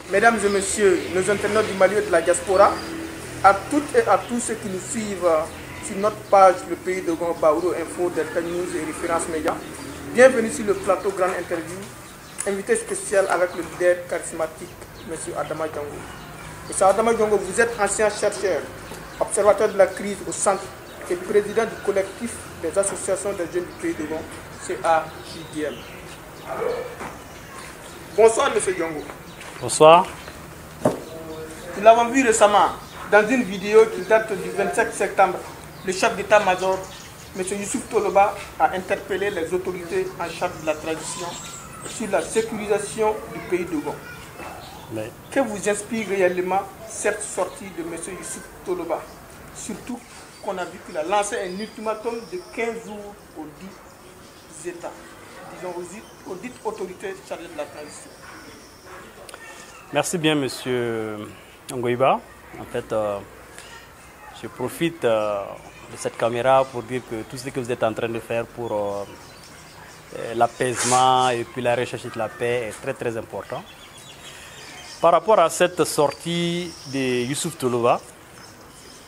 Mesdames et messieurs, nos internautes du Mali et de la diaspora, à toutes et à tous ceux qui nous suivent sur notre page Le Pays de Gon, Baouro Info, Delta News et Référence Média, bienvenue sur le plateau Grande Interview, invité spécial avec le leader charismatique, M. Adama Django. M. Adama Django, vous êtes ancien chercheur, observateur de la crise au centre et président du collectif des associations des jeunes du Pays de Gon, CAJDM. Bonsoir, M. Django. Bonsoir. Nous l'avons vu récemment dans une vidéo qui date du 27 septembre. Le chef d'état-major, M. Youssouf Toloba, a interpellé les autorités en charge de la transition sur la sécurisation du Pays de Gon. Mais... Que vous inspire réellement cette sortie de M. Youssouf Toloba? Surtout qu'on a vu qu'il a lancé un ultimatum de 15 jours aux 10 États, disons aux dites autorités chargées de la transition. Merci bien, Monsieur Ngoïba. En fait, je profite de cette caméra pour dire que tout ce que vous êtes en train de faire pour l'apaisement et puis la recherche de la paix est très très important. Par rapport à cette sortie de Youssouf Toloba,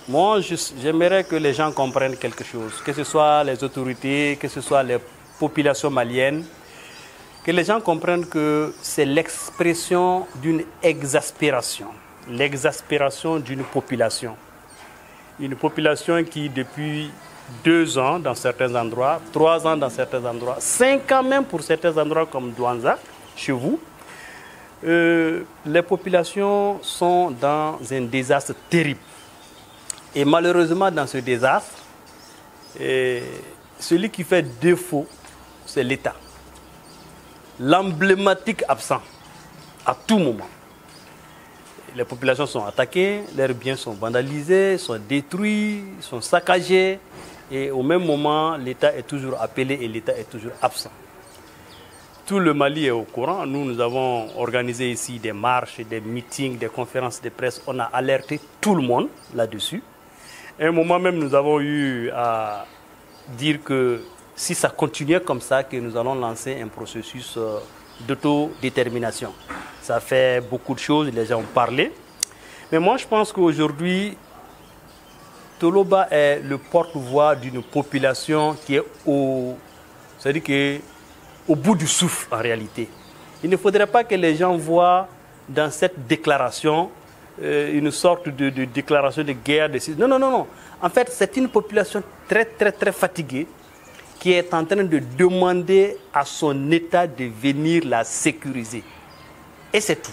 moi j'aimerais que les gens comprennent quelque chose, que ce soit les autorités, que ce soit les populations maliennes, que les gens comprennent que c'est l'expression d'une exaspération, l'exaspération d'une population. Une population qui depuis 2 ans dans certains endroits, 3 ans dans certains endroits, 5 ans même pour certains endroits comme Douanza, chez vous, les populations sont dans un désastre terrible. Et malheureusement dans ce désastre, celui qui fait défaut, c'est l'État. L'emblématique absent à tout moment. Les populations sont attaquées, leurs biens sont vandalisés, sont détruits, sont saccagés. Et au même moment, l'État est toujours appelé et l'État est toujours absent. Tout le Mali est au courant. Nous avons organisé ici des marches, des meetings, des conférences de presse. On a alerté tout le monde là-dessus. À un moment même, nous avons eu à dire que si ça continuait comme ça, que nous allons lancer un processus d'autodétermination. Ça fait beaucoup de choses, les gens ont parlé. Mais moi, je pense qu'aujourd'hui, Toloba est le porte-voix d'une population qui est c'est-à-dire que au bout du souffle en réalité. Il ne faudrait pas que les gens voient dans cette déclaration une sorte de déclaration de guerre. Non, non, non, non. En fait, c'est une population très, très, très fatiguée qui est en train de demander à son État de venir la sécuriser. Et c'est tout.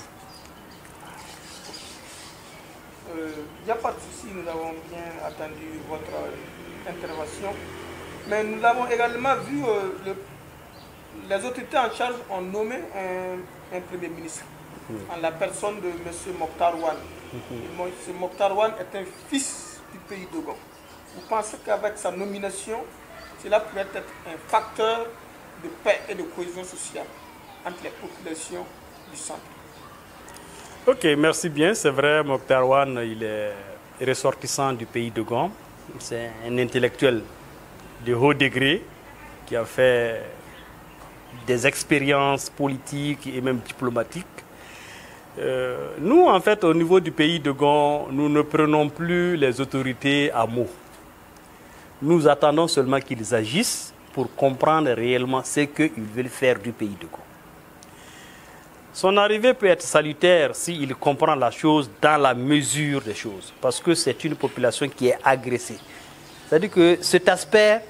Il n'y a pas de souci, nous avons bien attendu votre intervention. Mais nous avons également vu les autorités en charge ont nommé un Premier ministre en la personne de M. Mokhtar Ouane. M. Mokhtar Ouane est un fils du Pays de Gon. Vous pensez qu'avec sa nomination, cela pourrait être un facteur de paix et de cohésion sociale entre les populations du centre? Ok, merci bien. C'est vrai, Mokhtar Ouane, il est ressortissant du Pays de Gon. C'est un intellectuel de haut degré qui a fait des expériences politiques et même diplomatiques. Nous, en fait, au niveau du Pays de Gon, nous ne prenons plus les autorités à mot. Nous attendons seulement qu'ils agissent pour comprendre réellement ce qu'ils veulent faire du Pays de Gon. Son arrivée peut être salutaire s'il comprend la chose dans la mesure des choses, parce que c'est une population qui est agressée. C'est-à-dire que cet aspect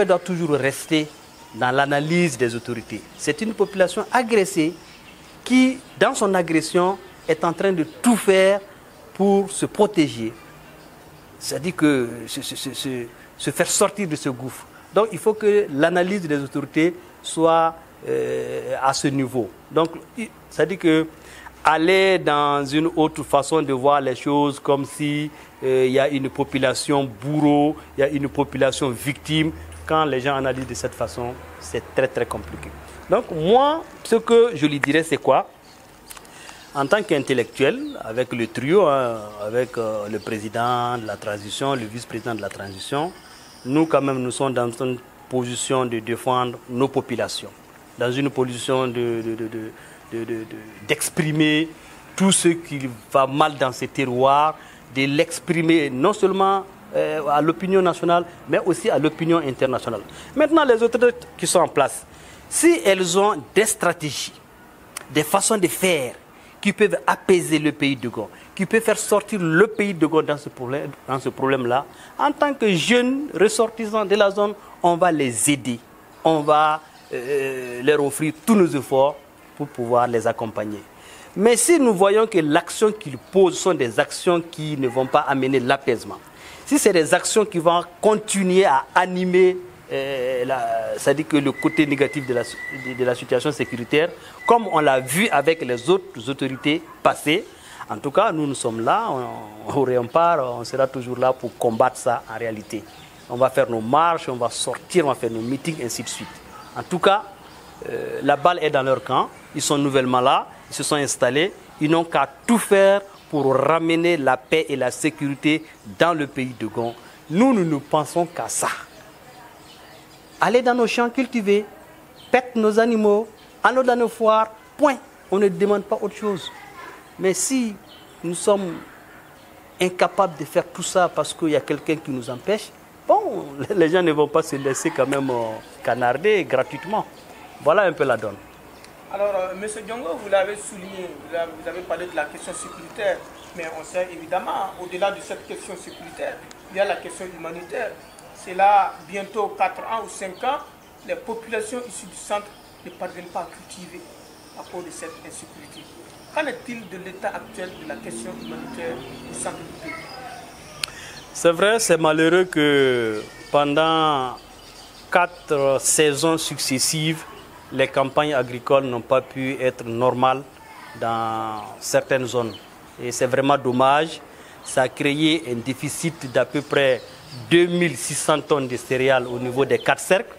doit toujours rester dans l'analyse des autorités. C'est une population agressée qui, dans son agression, est en train de tout faire pour se protéger. C'est-à-dire que se faire sortir de ce gouffre. Donc il faut que l'analyse des autorités soit à ce niveau. Donc c'est-à-dire que aller dans une autre façon de voir les choses comme si il y a une population bourreau, il y a une population victime, quand les gens analysent de cette façon, c'est très très compliqué. Donc moi, ce que je lui dirais, c'est quoi? En tant qu'intellectuel, avec le trio, avec le président de la transition, le vice-président de la transition, nous quand même, nous sommes dans une position de défendre nos populations, dans une position d'exprimer tout ce qui va mal dans ces terroirs, de l'exprimer non seulement à l'opinion nationale, mais aussi à l'opinion internationale. Maintenant, les autorités qui sont en place, si elles ont des stratégies, des façons de faire qui peuvent apaiser le pays de Gond, qui peuvent faire sortir le pays de Gond dans ce problème-là, en tant que jeunes ressortissants de la zone, on va les aider, on va leur offrir tous nos efforts pour pouvoir les accompagner. Mais si nous voyons que l'action qu'ils posent sont des actions qui ne vont pas amener l'apaisement, si c'est des actions qui vont continuer à animer, c'est-à-dire que le côté négatif de la situation sécuritaire, comme on l'a vu avec les autres autorités passées, en tout cas, nous sommes là, au rempart, on sera toujours là pour combattre ça en réalité. On va faire nos marches, on va sortir, on va faire nos meetings, ainsi de suite. En tout cas, la balle est dans leur camp, ils sont nouvellement là, ils se sont installés, ils n'ont qu'à tout faire pour ramener la paix et la sécurité dans le pays de Gond. Nous, nous ne pensons qu'à ça. Aller dans nos champs cultivés, pète nos animaux, allons dans nos foires, point. On ne demande pas autre chose. Mais si nous sommes incapables de faire tout ça parce qu'il y a quelqu'un qui nous empêche, bon, les gens ne vont pas se laisser quand même canarder gratuitement. Voilà un peu la donne. Alors, M. Diongo, vous l'avez souligné, vous avez parlé de la question sécuritaire, mais on sait évidemment, au-delà de cette question sécuritaire, il y a la question humanitaire. C'est là, bientôt 4 ans ou 5 ans, les populations issues du centre ne parviennent pas à cultiver à cause de cette insécurité. Qu'en est-il de l'état actuel de la question humanitaire du centre du pays? C'est vrai, c'est malheureux que pendant 4 saisons successives, les campagnes agricoles n'ont pas pu être normales dans certaines zones. Et c'est vraiment dommage. Ça a créé un déficit d'à peu près 2600 tonnes de céréales au niveau des 4 cercles.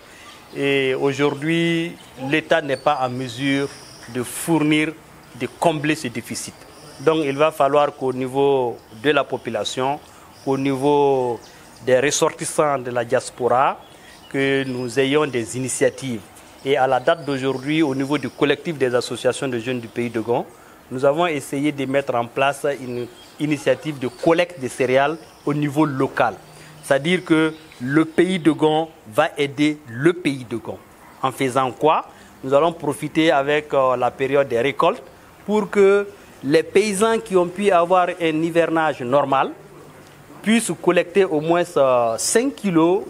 Et aujourd'hui, l'État n'est pas en mesure de fournir, de combler ce déficit. Donc il va falloir qu'au niveau de la population, au niveau des ressortissants de la diaspora, que nous ayons des initiatives. Et à la date d'aujourd'hui, au niveau du collectif des associations de jeunes du pays de Gond, nous avons essayé de mettre en place une initiative de collecte de céréales au niveau local. C'est-à-dire que le pays de Gond va aider le pays de Gond. En faisant quoi? Nous allons profiter avec la période des récoltes pour que les paysans qui ont pu avoir un hivernage normal puissent collecter au moins 5 kilos,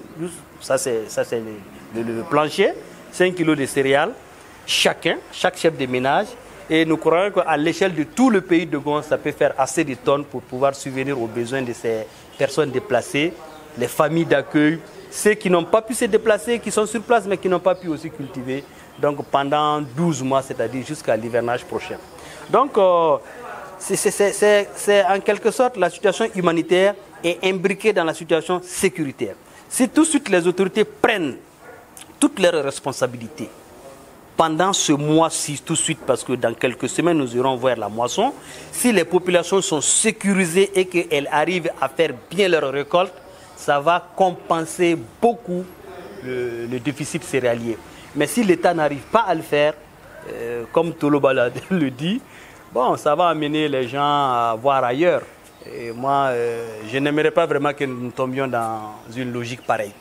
ça c'est le plancher, 5 kilos de céréales, chaque chef de ménage. Et nous croyons qu'à l'échelle de tout le pays de Gond, ça peut faire assez de tonnes pour pouvoir subvenir aux besoins de ces personnes déplacées, les familles d'accueil, ceux qui n'ont pas pu se déplacer, qui sont sur place mais qui n'ont pas pu aussi cultiver. Donc pendant 12 mois, c'est-à-dire jusqu'à l'hivernage prochain. Donc c'est en quelque sorte la situation humanitaire est imbriquée dans la situation sécuritaire. Si tout de suite les autorités prennent toutes leurs responsabilités pendant ce mois-ci, tout de suite, parce que dans quelques semaines, nous irons voir la moisson, si les populations sont sécurisées et qu'elles arrivent à faire bien leur récolte, ça va compenser beaucoup le déficit céréalier. Mais si l'État n'arrive pas à le faire, comme Toloba le dit, bon, ça va amener les gens à voir ailleurs. Et moi, je n'aimerais pas vraiment que nous tombions dans une logique pareille.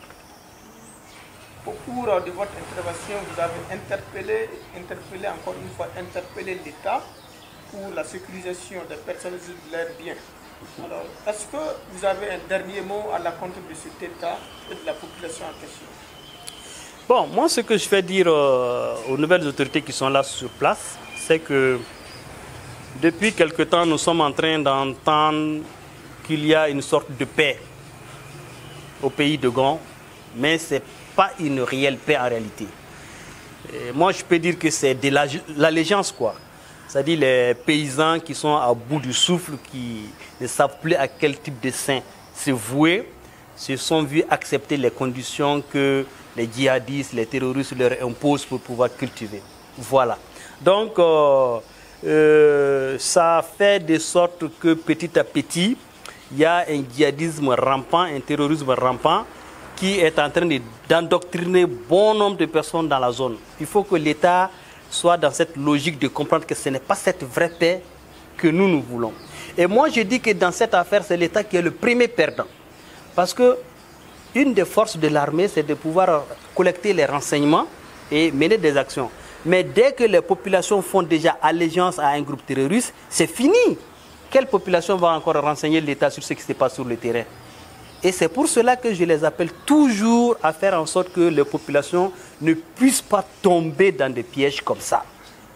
Au cours de votre intervention, vous avez interpellé encore une fois, l'État pour la sécurisation des personnes et de leurs biens. Alors, est-ce que vous avez un dernier mot à l'encontre de cet État et de la population en question? Bon, moi, ce que je vais dire aux nouvelles autorités qui sont là sur place, c'est que depuis quelque temps, nous sommes en train d'entendre qu'il y a une sorte de paix au pays de Gond, mais ce n'est pas une réelle paix en réalité. Et moi, je peux dire que c'est de l'allégeance, quoi. C'est-à-dire les paysans qui sont à bout du souffle, qui ne savent plus à quel type de saint se vouer, se sont vus accepter les conditions que les djihadistes, les terroristes leur imposent pour pouvoir cultiver. Voilà. Donc, ça fait de sorte que petit à petit, il y a un djihadisme rampant, un terrorisme rampant qui est en train d'endoctriner bon nombre de personnes dans la zone. Il faut que l'État soit dans cette logique de comprendre que ce n'est pas cette vraie paix que nous voulons. Et moi, je dis que dans cette affaire, c'est l'État qui est le premier perdant. Parce que une des forces de l'armée, c'est de pouvoir collecter les renseignements et mener des actions. Mais dès que les populations font déjà allégeance à un groupe terroriste, c'est fini. Quelle population va encore renseigner l'État sur ce qui se passe sur le terrain? Et c'est pour cela que je les appelle toujours à faire en sorte que les populations ne puissent pas tomber dans des pièges comme ça.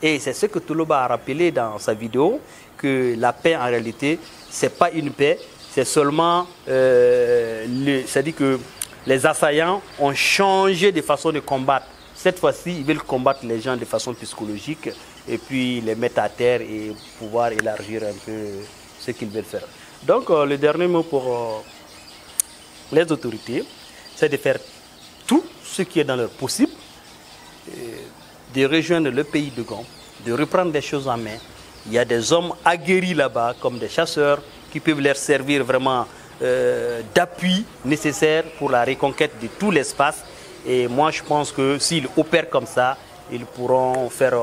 Et c'est ce que Toloba a rappelé dans sa vidéo, que la paix en réalité, ce n'est pas une paix, c'est seulement, c'est-à-dire que les assaillants ont changé de façon de combattre. Cette fois-ci, ils veulent combattre les gens de façon psychologique et puis les mettre à terre et pouvoir élargir un peu ce qu'ils veulent faire. Donc, le dernier mot pour les autorités, c'est de faire tout ce qui est dans leur possible, de rejoindre le pays de Gom, de reprendre des choses en main. Il y a des hommes aguerris là-bas, comme des chasseurs, qui peuvent leur servir vraiment d'appui nécessaire pour la reconquête de tout l'espace. Et moi, je pense que s'ils opèrent comme ça, ils pourront faire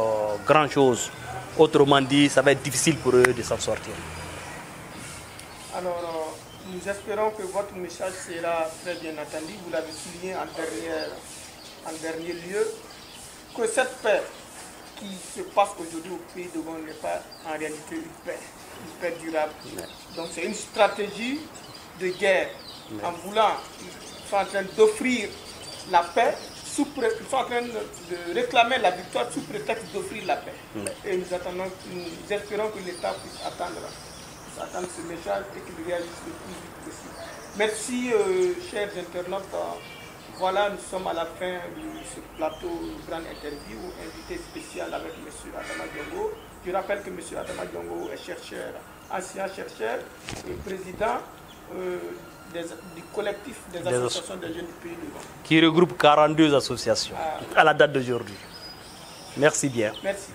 grand chose. Autrement dit, ça va être difficile pour eux de s'en sortir. Alors, nous espérons que votre message sera très bien entendu. Vous l'avez souligné en dernier lieu, que cette paix qui se passe aujourd'hui au pays de Gom n'est pas en réalité une paix durable. Donc c'est une stratégie de guerre. En voulant, ils sont en train d'offrir la paix, ils sont en train de réclamer la victoire sous prétexte d'offrir la paix. Et nous espérons que l'État puisse attendre ce message et qu'il réagisse le plus vite possible. Merci, chers internautes. Voilà, nous sommes à la fin de ce plateau grande interview, invité spécial avec M. Adama Diongo. Je rappelle que M. Adama Diongo est chercheur, ancien chercheur et président du collectif des associations des jeunes du pays de Gom. Qui regroupe 42 associations à la date d'aujourd'hui. Merci bien. Merci.